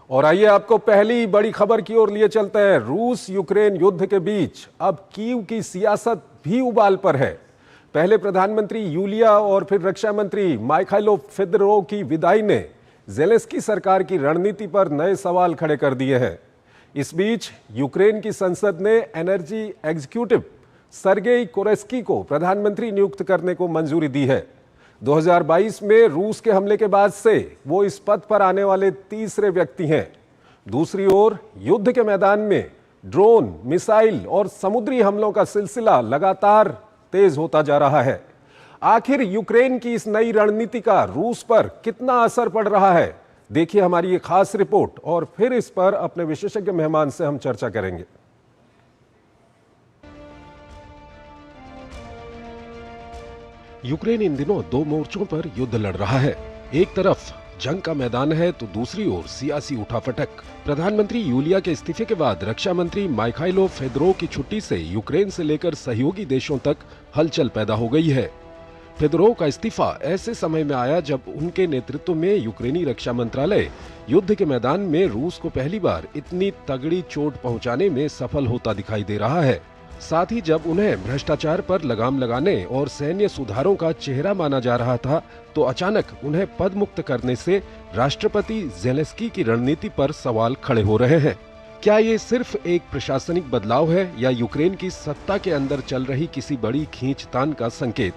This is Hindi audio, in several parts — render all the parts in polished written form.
और आइए आपको पहली बड़ी खबर की ओर लिए चलते हैं। रूस यूक्रेन युद्ध के बीच अब कीव की सियासत भी उबाल पर है। पहले प्रधानमंत्री यूलिया और फिर रक्षा मंत्री माइखाइलो फिदोरोव की विदाई ने ज़ेलेंस्की सरकार की रणनीति पर नए सवाल खड़े कर दिए हैं। इस बीच यूक्रेन की संसद ने एनर्जी एग्जीक्यूटिव सर्गेई कोरेस्की को प्रधानमंत्री नियुक्त करने को मंजूरी दी है। 2022 में रूस के हमले के बाद से वो इस पद पर आने वाले तीसरे व्यक्ति हैं। दूसरी ओर युद्ध के मैदान में ड्रोन, मिसाइल और समुद्री हमलों का सिलसिला लगातार तेज होता जा रहा है। आखिर यूक्रेन की इस नई रणनीति का रूस पर कितना असर पड़ रहा है, देखिए हमारी ये खास रिपोर्ट और फिर इस पर अपने विशेषज्ञ मेहमान से हम चर्चा करेंगे। यूक्रेन इन दिनों दो मोर्चों पर युद्ध लड़ रहा है। एक तरफ जंग का मैदान है तो दूसरी ओर सियासी उठापटक। प्रधानमंत्री यूलिया के इस्तीफे के बाद रक्षा मंत्री माइखाइलो फिदोरोव की छुट्टी से यूक्रेन से लेकर सहयोगी देशों तक हलचल पैदा हो गई है। फिदोरोव का इस्तीफा ऐसे समय में आया जब उनके नेतृत्व में यूक्रेनी रक्षा मंत्रालय युद्ध के मैदान में रूस को पहली बार इतनी तगड़ी चोट पहुंचाने में सफल होता दिखाई दे रहा है। साथ ही जब उन्हें भ्रष्टाचार पर लगाम लगाने और सैन्य सुधारों का चेहरा माना जा रहा था, तो अचानक उन्हें पद मुक्त करने से राष्ट्रपति ज़ेलेंस्की की रणनीति पर सवाल खड़े हो रहे हैं। क्या ये सिर्फ एक प्रशासनिक बदलाव है या यूक्रेन की सत्ता के अंदर चल रही किसी बड़ी खींचतान का संकेत?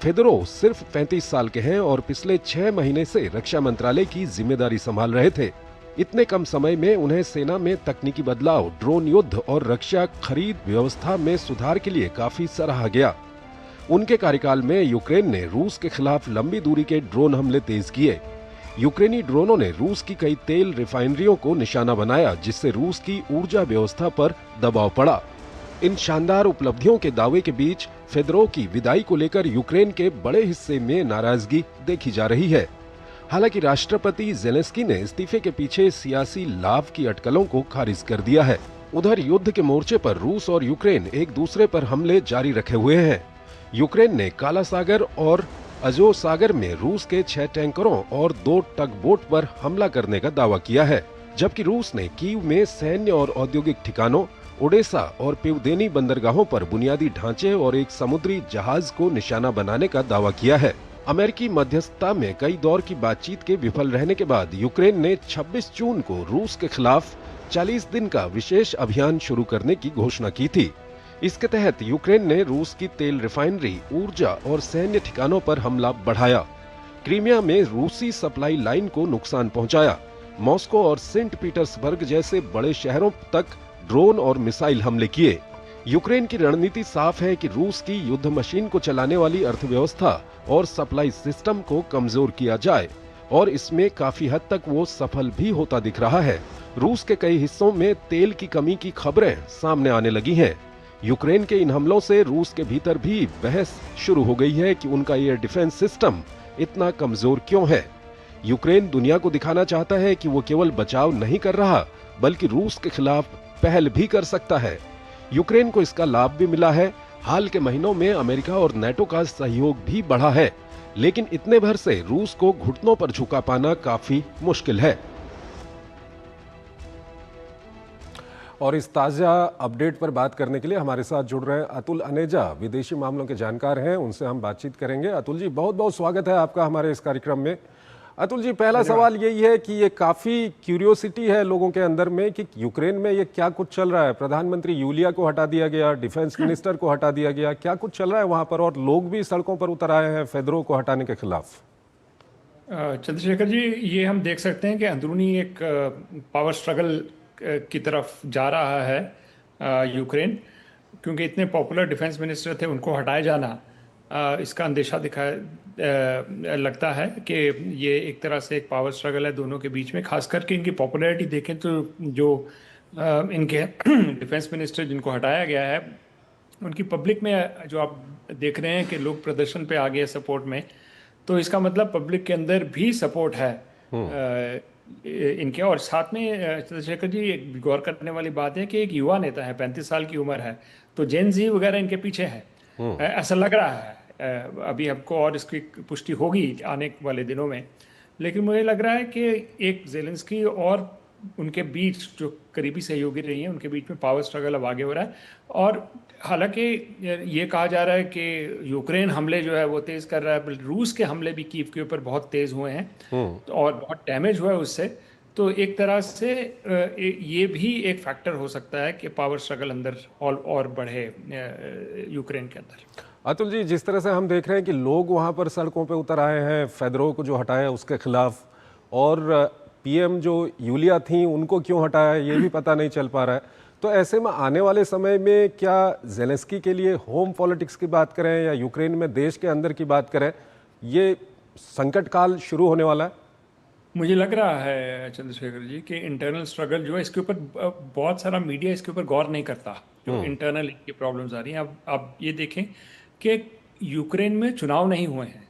फिदोरोव सिर्फ 35 साल के हैं और पिछले 6 महीने से रक्षा मंत्रालय की जिम्मेदारी संभाल रहे थे। इतने कम समय में उन्हें सेना में तकनीकी बदलाव, ड्रोन युद्ध और रक्षा खरीद व्यवस्था में सुधार के लिए काफी सराहा गया। उनके कार्यकाल में यूक्रेन ने रूस के खिलाफ लंबी दूरी के ड्रोन हमले तेज किए। यूक्रेनी ड्रोनों ने रूस की कई तेल रिफाइनरियों को निशाना बनाया, जिससे रूस की ऊर्जा व्यवस्था पर दबाव पड़ा। इन शानदार उपलब्धियों के दावे के बीच फिदोरोव की विदाई को लेकर यूक्रेन के बड़े हिस्से में नाराजगी देखी जा रही है। हालांकि राष्ट्रपति ज़ेलेंस्की ने इस्तीफे के पीछे सियासी लाभ की अटकलों को खारिज कर दिया है। उधर युद्ध के मोर्चे पर रूस और यूक्रेन एक दूसरे पर हमले जारी रखे हुए हैं। यूक्रेन ने काला सागर और अजोव सागर में रूस के 6 टैंकरों और 2 टग बोट पर हमला करने का दावा किया है, जबकि रूस ने कीव में सैन्य और औद्योगिक ठिकानों, ओडेसा और पिवदेनी बंदरगाहों पर बुनियादी ढांचे और एक समुद्री जहाज को निशाना बनाने का दावा किया है। अमेरिकी मध्यस्थता में कई दौर की बातचीत के विफल रहने के बाद यूक्रेन ने 26 जून को रूस के खिलाफ 40 दिन का विशेष अभियान शुरू करने की घोषणा की थी। इसके तहत यूक्रेन ने रूस की तेल रिफाइनरी, ऊर्जा और सैन्य ठिकानों पर हमला बढ़ाया। क्रीमिया में रूसी सप्लाई लाइन को नुकसान पहुंचाया। मॉस्को और सेंट पीटर्सबर्ग जैसे बड़े शहरों तक ड्रोन और मिसाइल हमले किए। यूक्रेन की रणनीति साफ है कि रूस की युद्ध मशीन को चलाने वाली अर्थव्यवस्था और सप्लाई सिस्टम को कमजोर किया जाए, और इसमें काफी हद तक वो सफल भी होता दिख रहा है। रूस के कई हिस्सों में तेल की कमी की खबरें सामने आने लगी हैं। यूक्रेन के इन हमलों से रूस के भीतर भी बहस शुरू हो गई है कि उनका एयर डिफेंस सिस्टम इतना कमजोर क्यों है। यूक्रेन दुनिया को दिखाना चाहता है कि वो केवल बचाव नहीं कर रहा, बल्कि रूस के खिलाफ पहल भी कर सकता है। यूक्रेन को इसका लाभ भी मिला है। हाल के महीनों में अमेरिका और नेटो का सहयोग भी बढ़ा है, लेकिन इतने भर से रूस को घुटनों पर झुका पाना काफी मुश्किल है। और इस ताजा अपडेट पर बात करने के लिए हमारे साथ जुड़ रहे हैं अतुल अनेजा, विदेशी मामलों के जानकार हैं। उनसे हम बातचीत करेंगे। अतुल जी, बहुत बहुत स्वागत है आपका हमारे इस कार्यक्रम में। अतुल जी, पहला सवाल यही है कि ये काफी क्यूरियोसिटी है लोगों के अंदर में कि यूक्रेन में ये क्या कुछ चल रहा है। प्रधानमंत्री यूलिया को हटा दिया गया, डिफेंस मिनिस्टर को हटा दिया गया, क्या कुछ चल रहा है वहां पर, और लोग भी सड़कों पर उतर आए हैं फिदोरोव को हटाने के खिलाफ। चंद्रशेखर जी, ये हम देख सकते हैं कि अंदरूनी एक पावर स्ट्रगल की तरफ जा रहा है यूक्रेन, क्योंकि इतने पॉपुलर डिफेंस मिनिस्टर थे, उनको हटाए जाना इसका अंदेशा लगता है कि ये एक तरह से एक पावर स्ट्रगल है दोनों के बीच में। खास करके इनकी पॉपुलैरिटी देखें तो जो इनके डिफेंस मिनिस्टर जिनको हटाया गया है, उनकी पब्लिक में जो आप देख रहे हैं कि लोग प्रदर्शन पे आ गए सपोर्ट में, तो इसका मतलब पब्लिक के अंदर भी सपोर्ट है इनके। और साथ में चंद्रशेखर जी, एक गौर करने वाली बात है कि एक युवा नेता है, 35 साल की उम्र है, तो जेन जी वगैरह इनके पीछे है, ऐसा लग रहा है। अभी हमको और इसकी पुष्टि होगी आने वाले दिनों में, लेकिन मुझे लग रहा है कि एक ज़ेलेंस्की और उनके बीच जो करीबी सहयोगी रही हैं उनके बीच में पावर स्ट्रगल अब आगे हो रहा है। और हालांकि ये कहा जा रहा है कि यूक्रेन हमले जो है वो तेज़ कर रहा है, बल्कि रूस के हमले भी कीव के ऊपर बहुत तेज़ हुए हैं तो और बहुत डैमेज हुआ है उससे। तो एक तरह से ये भी एक फैक्टर हो सकता है कि पावर स्ट्रगल अंदर और बढ़े यूक्रेन के अंदर। अतुल जी, जिस तरह से हम देख रहे हैं कि लोग वहां पर सड़कों पे उतर आए हैं फेदरो को जो हटाया उसके खिलाफ, और पीएम जो यूलिया थी उनको क्यों हटाया ये भी पता नहीं चल पा रहा है। तो ऐसे में आने वाले समय में क्या जेलेंस्की के लिए होम पॉलिटिक्स की बात करें या यूक्रेन में देश के अंदर की बात करें, ये संकट काल शुरू होने वाला है? मुझे लग रहा है चंद्रशेखर जी कि इंटरनल स्ट्रगल जो है इसके ऊपर बहुत सारा मीडिया इसके ऊपर गौर नहीं करता, जो इंटरनल की प्रॉब्लम्स आ रही हैं। अब आप ये देखें कि यूक्रेन में चुनाव नहीं हुए हैं,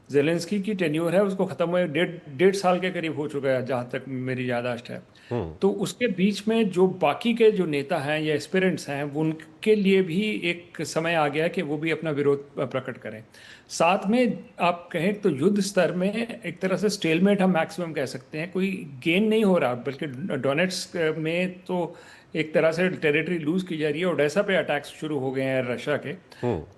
जेलेंस्की की टेन्योर है उसको खत्म हुए डेढ़ साल के करीब हो चुका है जहाँ तक मेरी याददाश्त है। तो उसके बीच में जो बाकी के जो नेता हैं या एस्पिरेंट्स हैं वो उनके लिए भी एक समय आ गया कि वो भी अपना विरोध प्रकट करें। साथ में आप कहें तो युद्ध स्तर में एक तरह से स्टेलमेट हम मैक्सिमम कह सकते हैं, कोई गेन नहीं हो रहा, बल्कि डोनेट्स्क में तो एक तरह से टेरिटरी लूज की जा रही है। ओडेसा पे अटैक्स शुरू हो गए हैं रशिया के,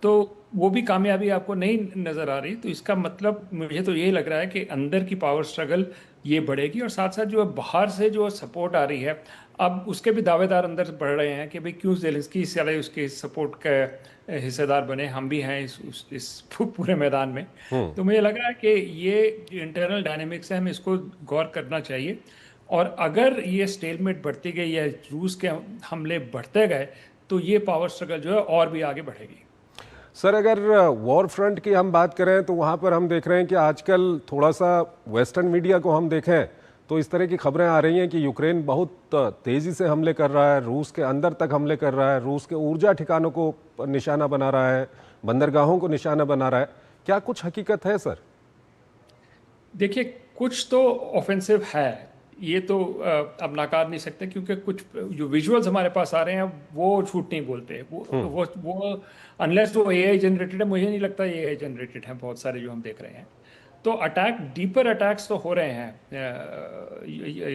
तो वो भी कामयाबी आपको नहीं नजर आ रही। तो इसका मतलब मुझे तो यही लग रहा है कि अंदर की पावर स्ट्रगल ये बढ़ेगी, और साथ साथ जो बाहर से जो सपोर्ट आ रही है अब उसके भी दावेदार अंदर से बढ़ रहे हैं कि भाई क्यों जेलेंस्की साले उसके सपोर्ट का हिस्सेदार बने, हम भी हैं इस पूरे मैदान में। तो मुझे लग रहा है कि ये इंटरनल डायनेमिक्स है, हमें इसको गौर करना चाहिए। और अगर ये स्टेलमेट बढ़ती गई या रूस के हमले बढ़ते गए तो ये पावर स्ट्रगल जो है और भी आगे बढ़ेगी। सर, अगर वॉर फ्रंट की हम बात करें तो वहाँ पर हम देख रहे हैं कि आजकल थोड़ा सा वेस्टर्न मीडिया को हम देखें तो इस तरह की खबरें आ रही हैं कि यूक्रेन बहुत तेज़ी से हमले कर रहा है, रूस के अंदर तक हमले कर रहा है, रूस के ऊर्जा ठिकानों को निशाना बना रहा है, बंदरगाहों को निशाना बना रहा है। क्या कुछ हकीकत है सर? देखिए, कुछ तो ऑफेंसिव है, ये तो अब नकार नहीं सकते, क्योंकि कुछ जो विजुअल्स हमारे पास आ रहे हैं वो झूठ नहीं बोलते। वो अनलेस वो एआई जनरेटेड है, मुझे नहीं लगता ये एआई जनरेटेड है बहुत सारे जो हम देख रहे हैं। तो अटैक, डीपर अटैक्स तो हो रहे हैं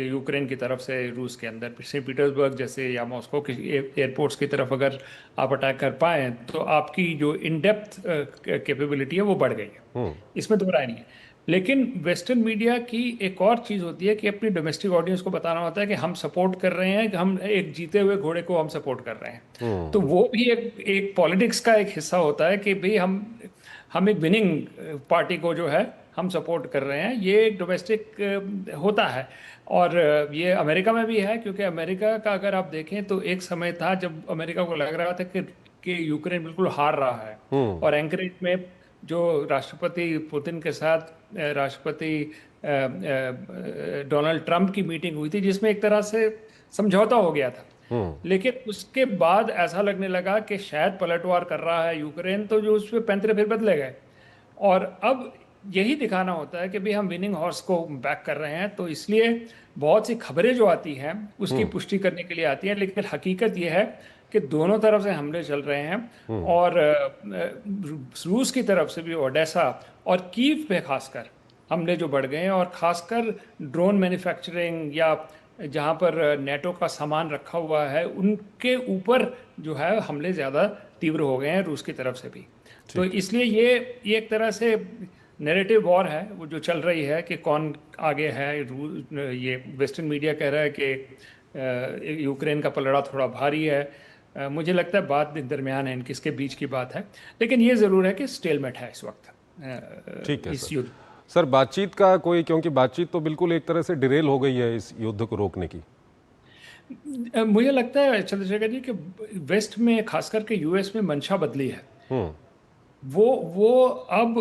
यूक्रेन की तरफ से रूस के अंदर, सेंट पीटर्सबर्ग जैसे या मॉस्को के एयरपोर्ट्स की तरफ अगर आप अटैक कर पाएँ तो आपकी जो इन डेप्थ कैपेबिलिटी है वो बढ़ गई है, इसमें दो राय नहीं है। लेकिन वेस्टर्न मीडिया की एक और चीज़ होती है कि अपनी डोमेस्टिक ऑडियंस को बताना होता है कि हम सपोर्ट कर रहे हैं, कि हम एक जीते हुए घोड़े को हम सपोर्ट कर रहे हैं। तो वो भी एक पॉलिटिक्स का एक हिस्सा होता है कि भाई हम एक विनिंग पार्टी को जो है हम सपोर्ट कर रहे हैं, ये एक डोमेस्टिक होता है। और ये अमेरिका में भी है, क्योंकि अमेरिका का अगर आप देखें तो एक समय था जब अमेरिका को लग रहा था कि यूक्रेन बिल्कुल हार रहा है, और एंकरेज में जो राष्ट्रपति पुतिन के साथ राष्ट्रपति डोनाल्ड ट्रंप की मीटिंग हुई थी जिसमें एक तरह से समझौता हो गया था। लेकिन उसके बाद ऐसा लगने लगा कि शायद पलटवार कर रहा है यूक्रेन, तो जो उस पर पैंतरे फिर बदले गए। और अब यही दिखाना होता है कि भाई हम विनिंग हॉर्स को बैक कर रहे हैं। तो इसलिए बहुत सी खबरें जो आती हैं उसकी पुष्टि करने के लिए आती हैं, लेकिन हकीकत यह है कि दोनों तरफ से हमले चल रहे हैं। और रूस की तरफ से भी ओडेसा और कीव पे खासकर हमले जो बढ़ गए हैं, और खासकर ड्रोन मैन्युफैक्चरिंग या जहां पर नेटो का सामान रखा हुआ है उनके ऊपर जो है हमले ज़्यादा तीव्र हो गए हैं रूस की तरफ से भी। तो इसलिए ये एक तरह से नैरेटिव वॉर है वो जो चल रही है कि कौन आगे है। ये वेस्टर्न मीडिया कह रहा है कि यूक्रेन का पलड़ा थोड़ा भारी है। मुझे लगता है बात दरमियान है, इनके इसके बीच की बात है, लेकिन ये ज़रूर है कि स्टेलमेट है इस वक्त ठीक है इस युद्ध। सर, बातचीत का कोई, क्योंकि बातचीत तो बिल्कुल एक तरह से डिरेल हो गई है इस युद्ध को रोकने की। मुझे लगता है चंद्रशेखर जी कि वेस्ट में खास करके यूएस में मंशा बदली है। वो अब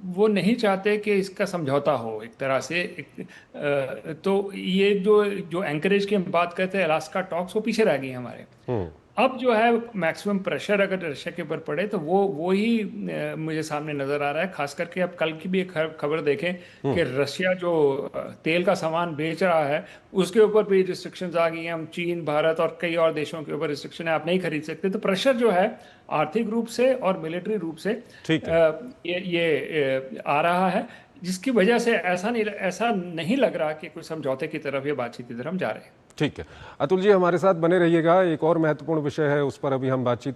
वो नहीं चाहते कि इसका समझौता हो एक तरह से। तो ये जो एंकरेज की हम बात करते हैं, अलास्का टॉक्स, वो पीछे रह गई हमारे। अब जो है मैक्सिमम प्रेशर अगर रशिया के ऊपर पड़े तो वो ही मुझे सामने नजर आ रहा है। खास करके अब कल की भी एक खबर देखें कि रशिया जो तेल का सामान बेच रहा है उसके ऊपर भी रिस्ट्रिक्शंस आ गई हैं। हम चीन, भारत और कई और देशों के ऊपर रिस्ट्रिक्शन है, आप नहीं खरीद सकते। तो प्रेशर जो है आर्थिक रूप से और मिलिट्री रूप से ये आ रहा है। जिसकी वजह से ऐसा नहीं लग रहा कि कोई समझौते की तरफ या बातचीत की तरफ हम जा रहे हैं। ठीक है, अतुल जी हमारे साथ बने रहिएगा। एक और महत्वपूर्ण विषय है, उस पर अभी हम बातचीत